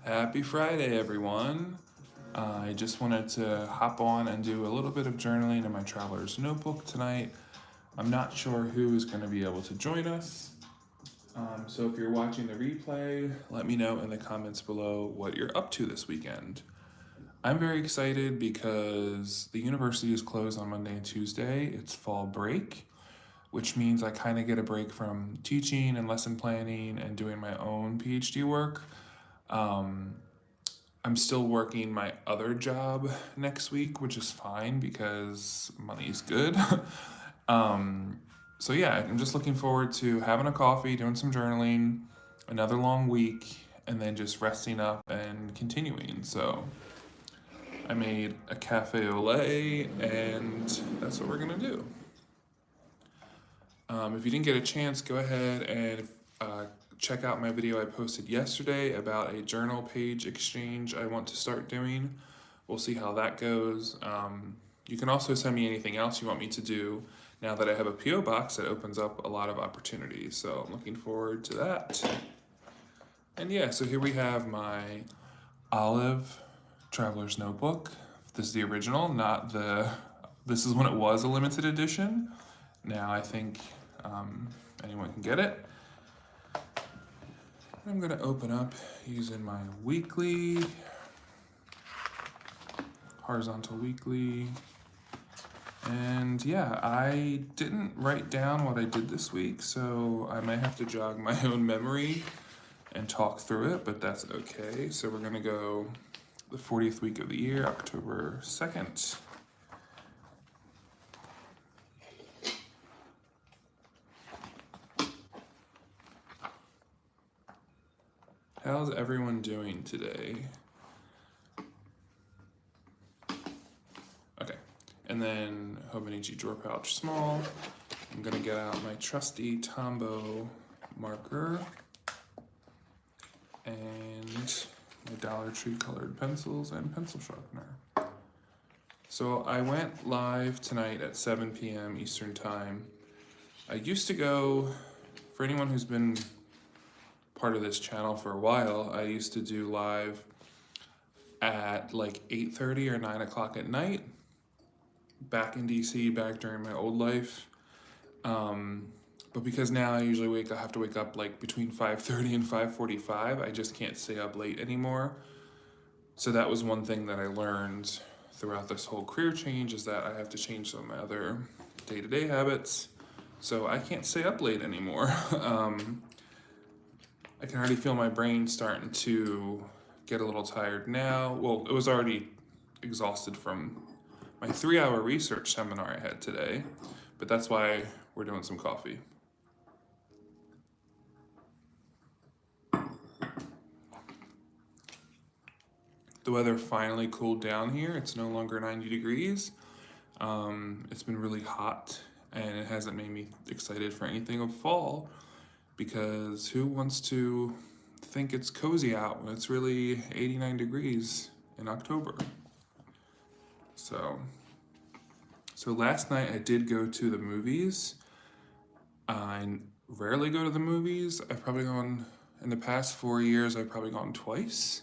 Happy Friday, everyone. I just wanted to hop on and do a little bit of journaling in my traveler's notebook tonight. I'm not sure who is going to be able to join us. So if you're watching the replay, let me know in the comments below what you're up to this weekend. I'm very excited because the university is closed on Monday and Tuesday. It's fall break, which means I kind of get a break from teaching and lesson planning and doing my own PhD work. Um, I'm still working my other job next week, which is fine because money's good. um, so yeah, I'm just looking forward to having a coffee, doing some journaling, another long week, and then just resting up and continuing. So I made a cafe au lait, and that's what we're gonna do. If you didn't get a chance, go ahead and check out my video I posted yesterday about a journal page exchange I want to start doing. We'll see how that goes. You can also send me anything else you want me to do now that I have a P.O. box that opens up a lot of opportunities. So I'm looking forward to that. And yeah, so here we have my olive traveler's notebook. This is the original, not the, this is when it was a limited edition. Now I think anyone can get it. I'm gonna open up using my weekly, horizontal weekly. And yeah, I didn't write down what I did this week, so I might have to jog my own memory and talk through it, but that's okay. So we're gonna go the 40th week of the year, October 2nd. How's everyone doing today? Okay, and then Hobonichi drawer pouch small. I'm gonna get out my trusty Tombow marker and my Dollar Tree colored pencils and pencil sharpener. So I went live tonight at 7 p.m. Eastern Time. I used to go, for anyone who's been part of this channel for a while, I used to do live at like 8:30 or 9 o'clock at night, back in DC, back during my old life. But because now I usually have to wake up like between 5:30 and 5:45, I just can't stay up late anymore. So that was one thing that I learned throughout this whole career change, is that I have to change some of my other day-to-day habits. So I can't stay up late anymore. I can already feel my brain starting to get a little tired now. Well, it was already exhausted from my 3-hour research seminar I had today, but that's why we're doing some coffee. The weather finally cooled down here. It's no longer 90 degrees. It's been really hot, and it hasn't made me excited for anything of fall, because who wants to think it's cozy out when it's really 89 degrees in October? So last night I did go to the movies. I rarely go to the movies. I've probably gone, in the past 4 years, I've probably gone twice.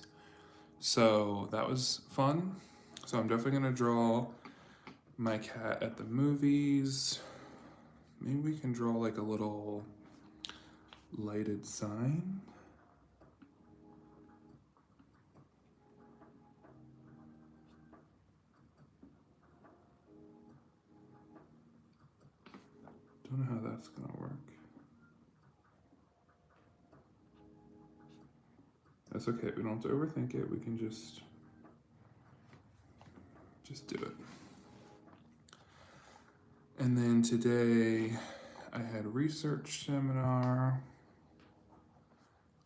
So that was fun. So I'm definitely gonna draw my cat at the movies. Maybe we can draw like a little lighted sign. Don't know how that's gonna work. That's okay, we don't have to overthink it, we can just do it. And then today I had a research seminar,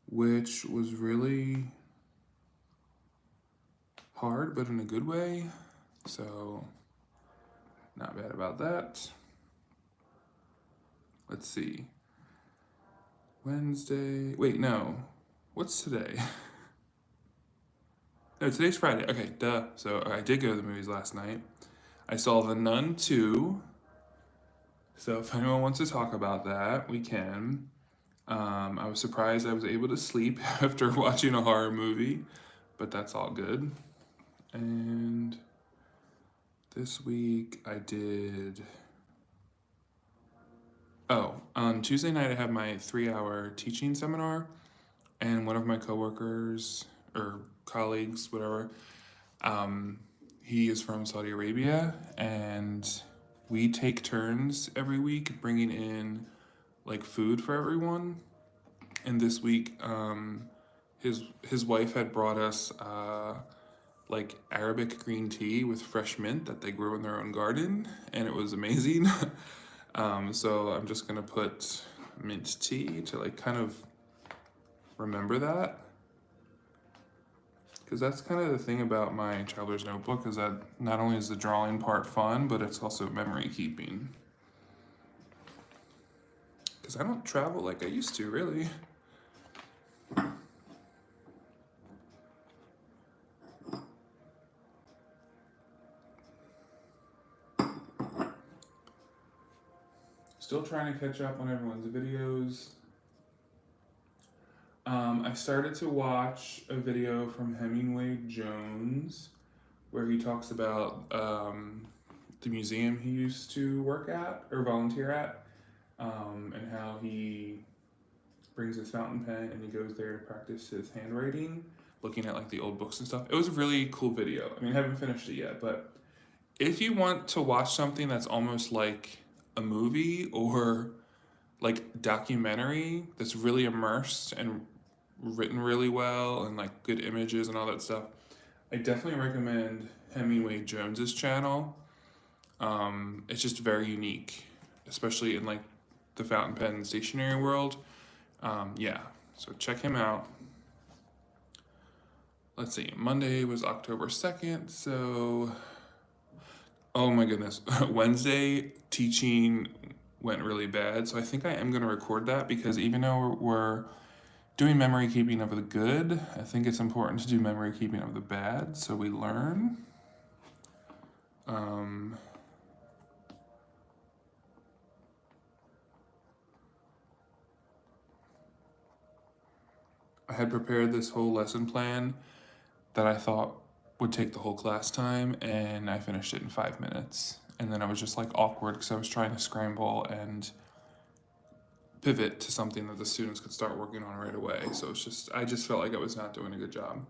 which was really hard, but in a good way. So not bad about that. Let's see. Wednesday, wait, no. What's today? No, today's Friday. Okay, duh. So I did go to the movies last night. I saw The Nun 2. So if anyone wants to talk about that, we can. I was surprised I was able to sleep after watching a horror movie, but that's all good. And this week I did. Oh, on Tuesday night I had my 3-hour teaching seminar, and one of my coworkers or colleagues, whatever, um, he is from Saudi Arabia, and we take turns every week bringing in like food for everyone. And this week, his wife had brought us like Arabic green tea with fresh mint that they grew in their own garden, and it was amazing. So I'm just gonna put mint tea to like kind of remember that, because that's kind of the thing about my traveler's notebook, is that not only is the drawing part fun, but it's also memory keeping. Because I don't travel like I used to, really. Still trying to catch up on everyone's videos. I started to watch a video from Hemingway Jones where he talks about the museum he used to work at or volunteer at, and how he brings his fountain pen and he goes there to practice his handwriting, looking at like the old books and stuff. It was a really cool video. I mean, I haven't finished it yet, but if you want to watch something that's almost like a movie or like documentary that's really immersed and written really well and like good images and all that stuff, I definitely recommend Hemingway Jones's channel. It's just very unique, especially in like the fountain pen and stationery world. Yeah, so check him out. Let's see, Monday was October 2nd, so oh my goodness, Wednesday teaching went really bad, so I think I am going to record that, because even though we're doing memory keeping of the good, I think it's important to do memory keeping of the bad so we learn. I had prepared this whole lesson plan that I thought would take the whole class time, and I finished it in 5 minutes. And then I was just like awkward because I was trying to scramble and pivot to something that the students could start working on right away. So it's just, I just felt like I was not doing a good job.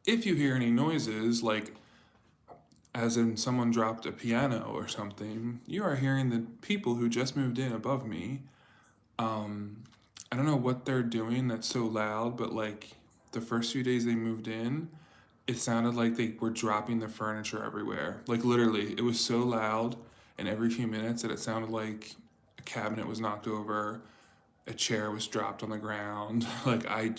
If you hear any noises, like as in someone dropped a piano or something, you are hearing the people who just moved in above me. I don't know what they're doing that's so loud, but like the first few days they moved in, it sounded like they were dropping the furniture everywhere. Like literally, it was so loud, and every few minutes that it sounded like a cabinet was knocked over, a chair was dropped on the ground. Like I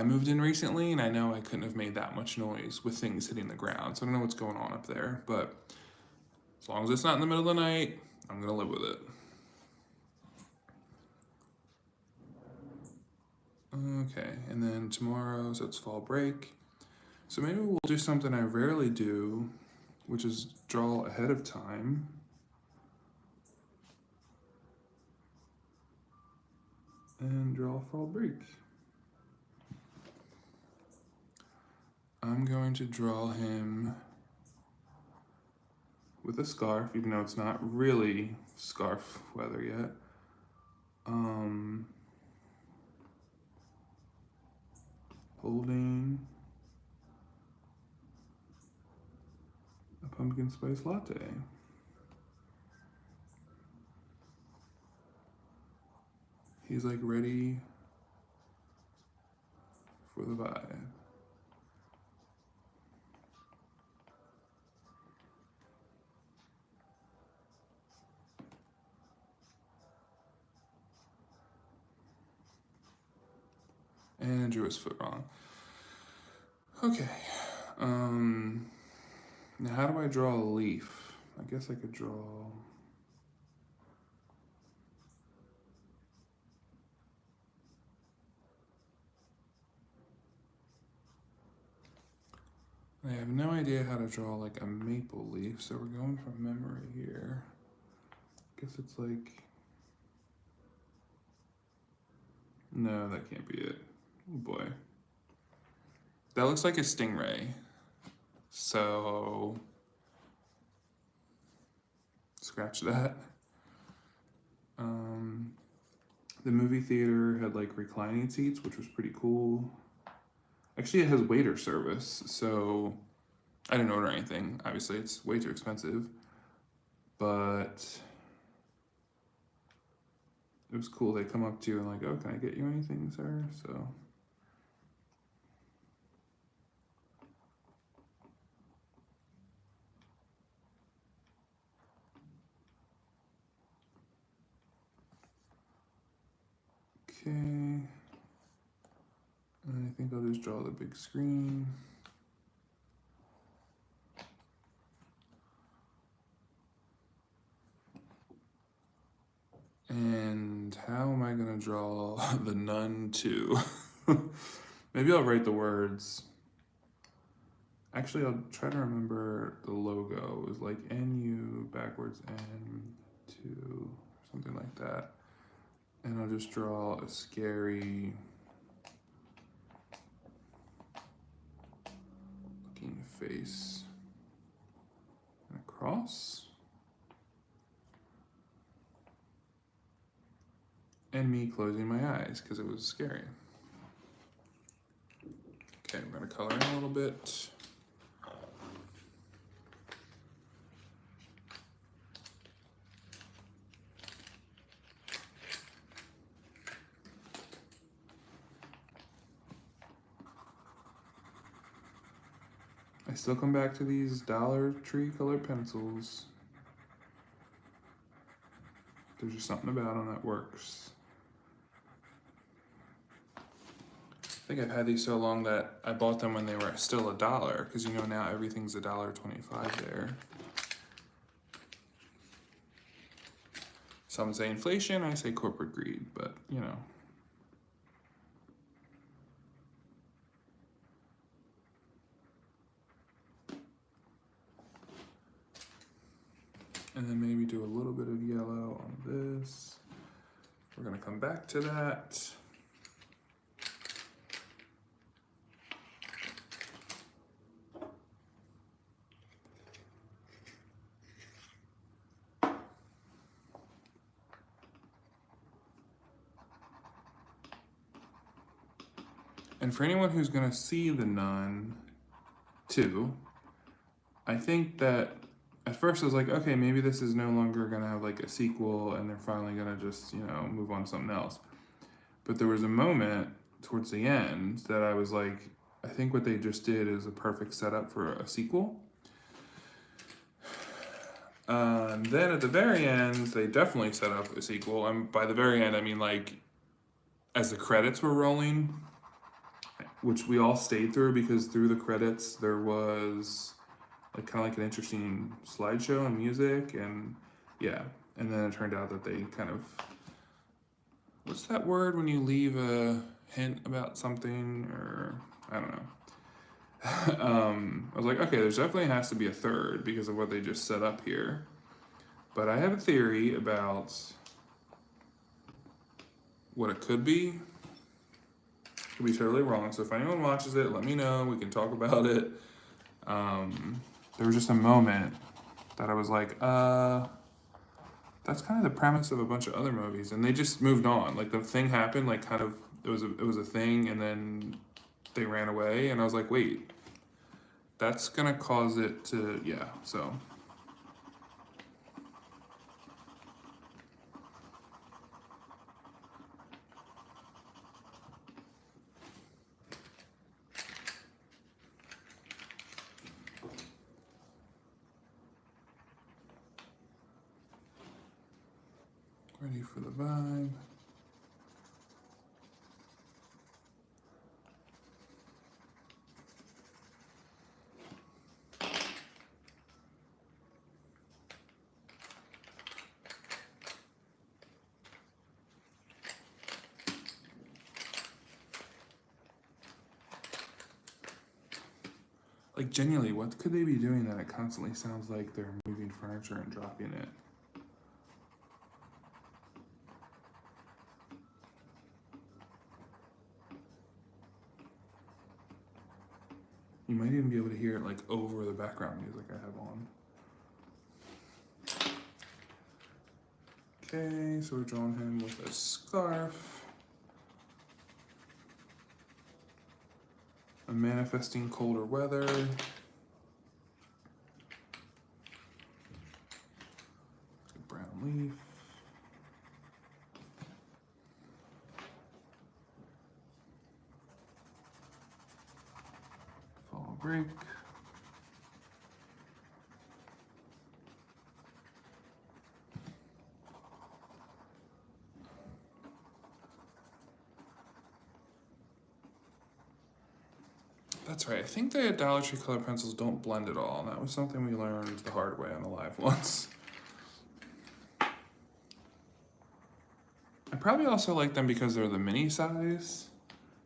moved in recently, and I know I couldn't have made that much noise with things hitting the ground. So I don't know what's going on up there, but as long as it's not in the middle of the night, I'm gonna live with it. Okay, and then tomorrow, so it's fall break. So maybe we'll do something I rarely do, which is draw ahead of time. And draw fall break. I'm going to draw him with a scarf, even though it's not really scarf weather yet. Holding a pumpkin spice latte. He's like ready for the vibe. And I drew his foot wrong. Okay. Now how do I draw a leaf? I guess I could draw. I have no idea how to draw like a maple leaf, so we're going from memory here. Guess it's like, no, that can't be it. Oh boy. That looks like a stingray. So, scratch that. The movie theater had like reclining seats, which was pretty cool. Actually, it has waiter service, so I didn't order anything. Obviously, it's way too expensive, but it was cool. They come up to you and like, oh, can I get you anything, sir? So. Okay, and I think I'll just draw the big screen. And how am I gonna draw the nun too? Maybe I'll write the words. Actually, I'll try to remember the logo. It was like NU backwards N2, something like that. And I'll just draw a scary looking face and a cross. And me closing my eyes because it was scary. Okay, we're gonna color in a little bit. I still come back to these Dollar Tree colored pencils. There's just something about them that works. I think I've had these so long that I bought them when they were still $1, because you know now everything's $1.25 there. Some say inflation, I say corporate greed, but you know. And then maybe do a little bit of yellow on this. We're gonna come back to that. And for anyone who's gonna see The Nun 2, I think that at first I was like, okay, maybe this is no longer gonna have like a sequel and they're finally gonna just, you know, move on to something else. But there was a moment towards the end that I was like, I think what they just did is a perfect setup for a sequel. And then at the very end, they definitely set up a sequel. And by the very end, I mean like as the credits were rolling, which we all stayed through because through the credits there was like kind of like an interesting slideshow and music, and yeah. And then it turned out that they kind of, what's that word when you leave a hint about something, or I don't know. I was like, okay, there's definitely has to be a third because of what they just set up here. But I have a theory about what it could be. Could be totally wrong. So if anyone watches it, let me know. We can talk about it. There was just a moment that I was like, that's kind of the premise of a bunch of other movies, and they just moved on. Like the thing happened, like kind of it was a thing, and then they ran away, and I was like, wait, that's gonna cause it to, yeah. So ready for the vibe. Like genuinely, what could they be doing that it constantly sounds like they're moving furniture and dropping it? You might even be able to hear it like over the background music I have on. Okay, so we're drawing him with a scarf. I'm manifesting colder weather. Brown leaf. Fall break. That's right. I think the Dollar Tree color pencils don't blend at all. And that was something we learned the hard way on the live once. I probably also like them because they're the mini size.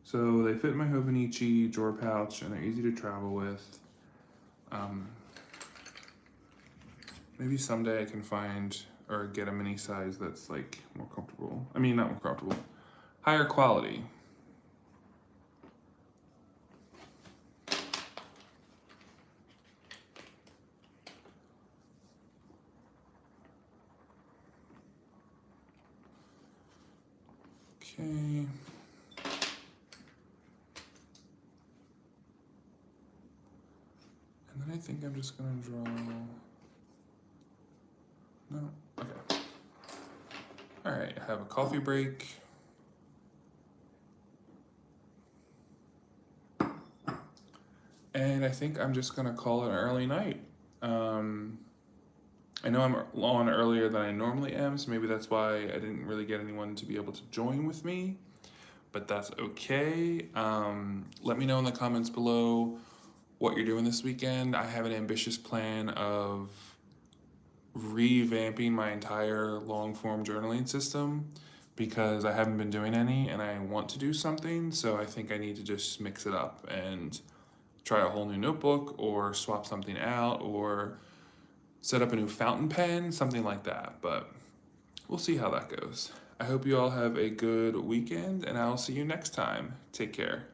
So they fit in my Hobonichi drawer pouch and they're easy to travel with. Maybe someday I can find or get a mini size that's like more comfortable. I mean, not more comfortable, higher quality. Okay. And then I think I'm just gonna draw. No, okay. All right, I have a coffee break. And I think I'm just gonna call it an early night. I know I'm on earlier than I normally am, so maybe that's why I didn't really get anyone to be able to join with me, but that's okay. Let me know in the comments below what you're doing this weekend. I have an ambitious plan of revamping my entire long form journaling system because I haven't been doing any and I want to do something, so I think I need to just mix it up and try a whole new notebook or swap something out or set up a new fountain pen, something like that, but we'll see how that goes. I hope you all have a good weekend and I'll see you next time. Take care.